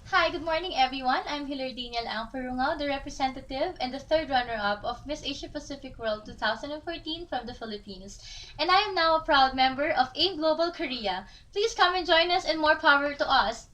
Hi, good morning everyone. I'm Hilardina Angparungaw, the representative and the third runner-up of Miss Asia Pacific World 2014 from the Philippines. And I am now a proud member of AIM Global Korea. Please come and join us and more power to us.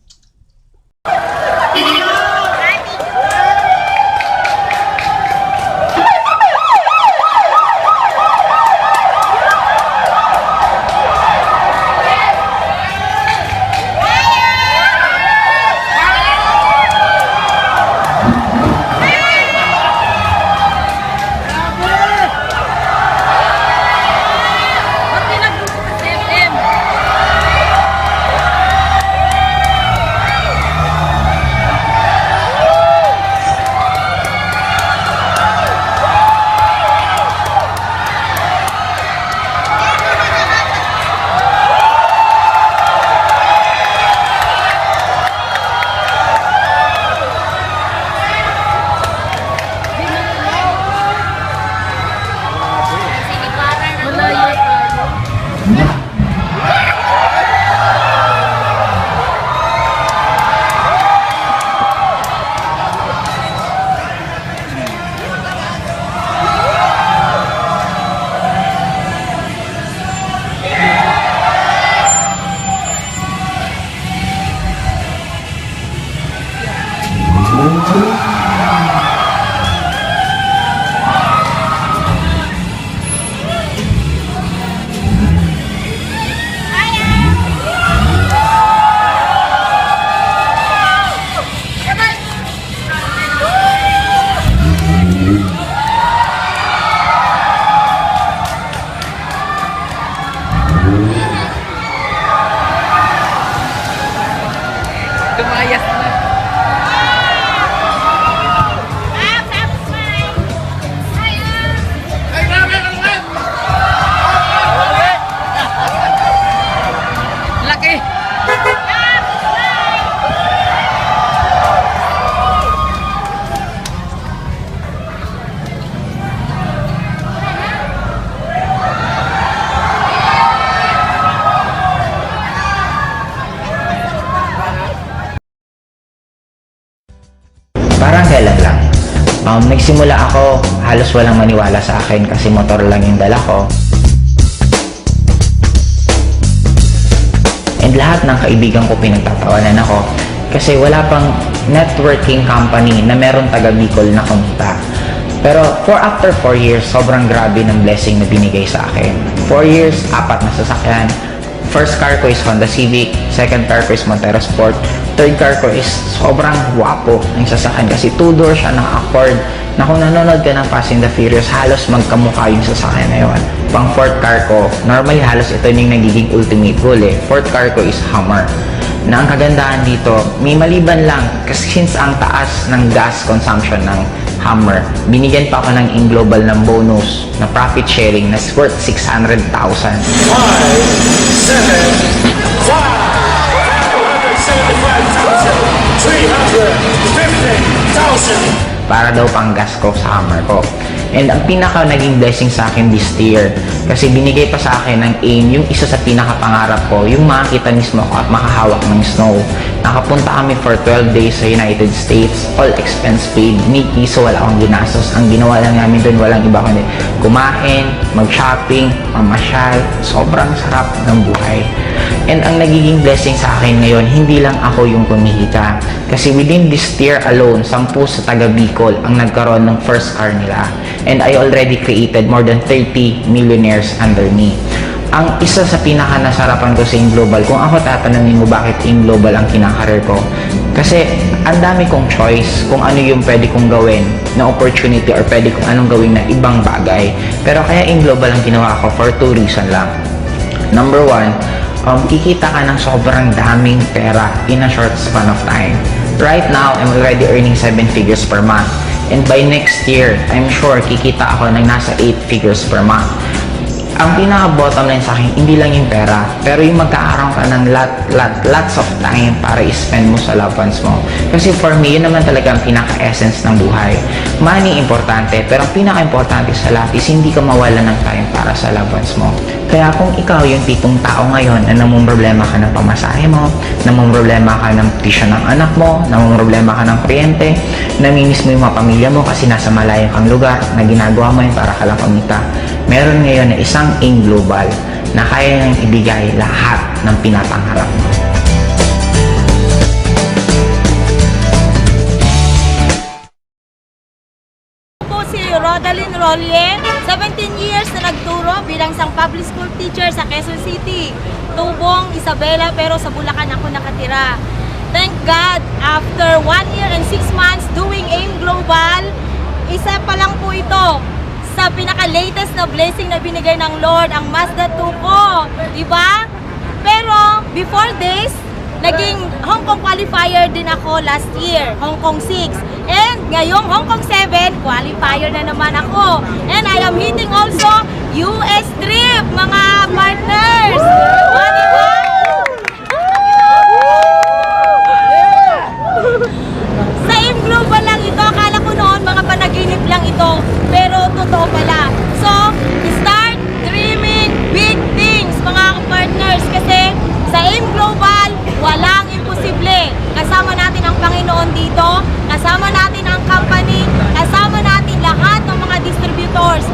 Lumayas na. Laki. Parang kailan lang. Nagsimula ako, halos walang maniwala sa akin kasi motor lang yung dala ko. And lahat ng kaibigan ko pinagtatawanan ako kasi wala pang networking company na meron taga Bicol na kumita. Pero after 4 years, sobrang grabe ng blessing na binigay sa akin. 4 years, 4 na sasakyan. First car ko is Honda Civic, second car ko is Montero Sport, third car ko is sobrang guwapo ng sasakyan kasi 2-door siya ng Accord na kung nanonood ka ng Fast and the Furious, halos magkamukha yung sasakyan na yun. Pang fourth car ko, normally halos ito yung nagiging ultimate goal eh. Fourth car ko is Hummer. Na ang kagandahan dito, may maliban lang kasi since ang taas ng gas consumption ng Hummer, binigyan pa ako ng AIM Global ng bonus na profit sharing na worth 600,000. 350,000 para daw pang gas ko sa Hummer ko. And ang pinaka naging blessing sa akin this year, kasi binigay pa sa akin ng AIM yung isa sa pinakapangarap ko, yung makakita mismo ako at makahawak ng snow. Nakapunta kami for 12 days sa United States, all expense paid, Mickey, so wala akong ginastos. Ang ginawa lang namin doon, walang iba kundi kumain, mag-shopping, mamasyal, sobrang sarap ng buhay. And ang nagiging blessing sa akin ngayon, hindi lang ako yung kumikita. Kasi within this year alone, 10 sa taga Bicol ang nagkaroon ng first car nila. And I already created more than 30 millionaires under me. Ang isa sa pinaka-nasarapan ko sa AIM Global, kung ako tatanungin mo bakit AIM Global ang kinakarir ko, kasi ang dami kong choice kung ano yung pwede kong gawin na opportunity or pwede kong anong gawin na ibang bagay. Pero kaya AIM Global ang ginawa ko for 2 reasons lang. Number 1, kikita ka ng sobrang daming pera in a short span of time. Right now, I'm already earning 7 figures per month. And by next year, I'm sure kikita ako ng nasa 8 figures per month. Ang pinaka-bottom line sa akin, hindi lang yung pera, pero yung magkakaroon ka ng lots of time para i-spend mo sa loved ones mo. Kasi for me, yun naman talaga ang pinaka-essence ng buhay. Money, importante, pero ang pinaka-importante sa lahat is hindi ka mawala ng time para sa loved ones mo. Kaya kung ikaw yung tipong tao ngayon na namumroblema ka ng pamasahe mo, namumroblema ka ng tuition ng anak mo, namumroblema ka ng kuryente, namimiss mo yung mga pamilya mo kasi nasa malayo kang lugar na ginagawa mo yun para ka lang kumita, meron ngayon na isang AIM Global na kaya nang ibigay lahat ng pinapangarap mo. Po si Rodalyn Rolie, 17 years na nagturo bilang isang public school teacher sa Quezon City. Tubong, Isabela, pero sa Bulacan ako nakatira. Thank God, after 1 year and 6 months doing AIM Global, isa pa lang po ito sa pinaka-latest na blessing na binigay ng Lord, ang Mazda 2 ko. Diba? Pero, before this, naging Hong Kong qualifier din ako last year, Hong Kong 6. And ngayong Hong Kong 7, qualifier na naman ako. And I am hitting also US trip, mga partners! O, diba? Sa AIM Global lang ito, akala ko noon mga panaginip lang ito, pero totoo pala. So, start dreaming big things, mga partners, kasi sa AIM Global, walang imposible. Kasama natin ang Panginoon dito, kasama natin ang company, kasama natin lahat ng mga distributors.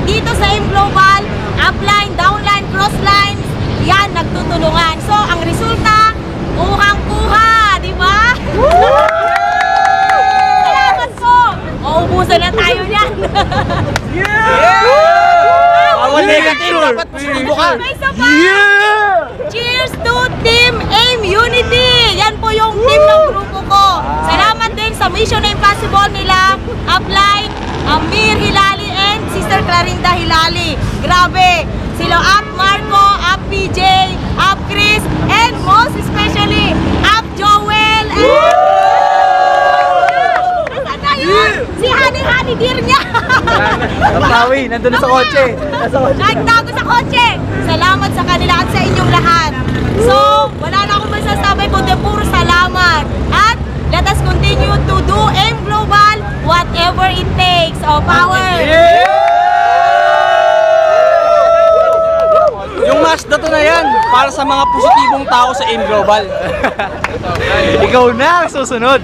Dito sa AIM Global, upline, downline, crosslines, yan, nagtutulungan. So, ang resulta, kuhang-kuha, di ba? Salamat po! Maubusan na tayo niyan. Bawal negative, dapat positibo ka. May isa pa! Cheers to Team AIM Unity! Yan po yung team ng grupo ko. Salamat din sa Mission Impossible nila, upline, Amir Hilali and Sister Clarinda Hilali. Grabe! Sila Up Marco, Up PJ, Up Chris, and most especially, Up Joel and... Nasaan na yun? Si Honey Dear niya! Nabawi, nandun na sa kotse. Nagtago sa kotse! Salamat sa kanila at sa inyong lahat. So, wala na akong masasabi kundi puro salamat. At let us continue to do AIM Global whatever it takes. O, power! Yung Mazda to na yan, para sa mga positibong tao sa AIM Global. Ikaw na ang susunod.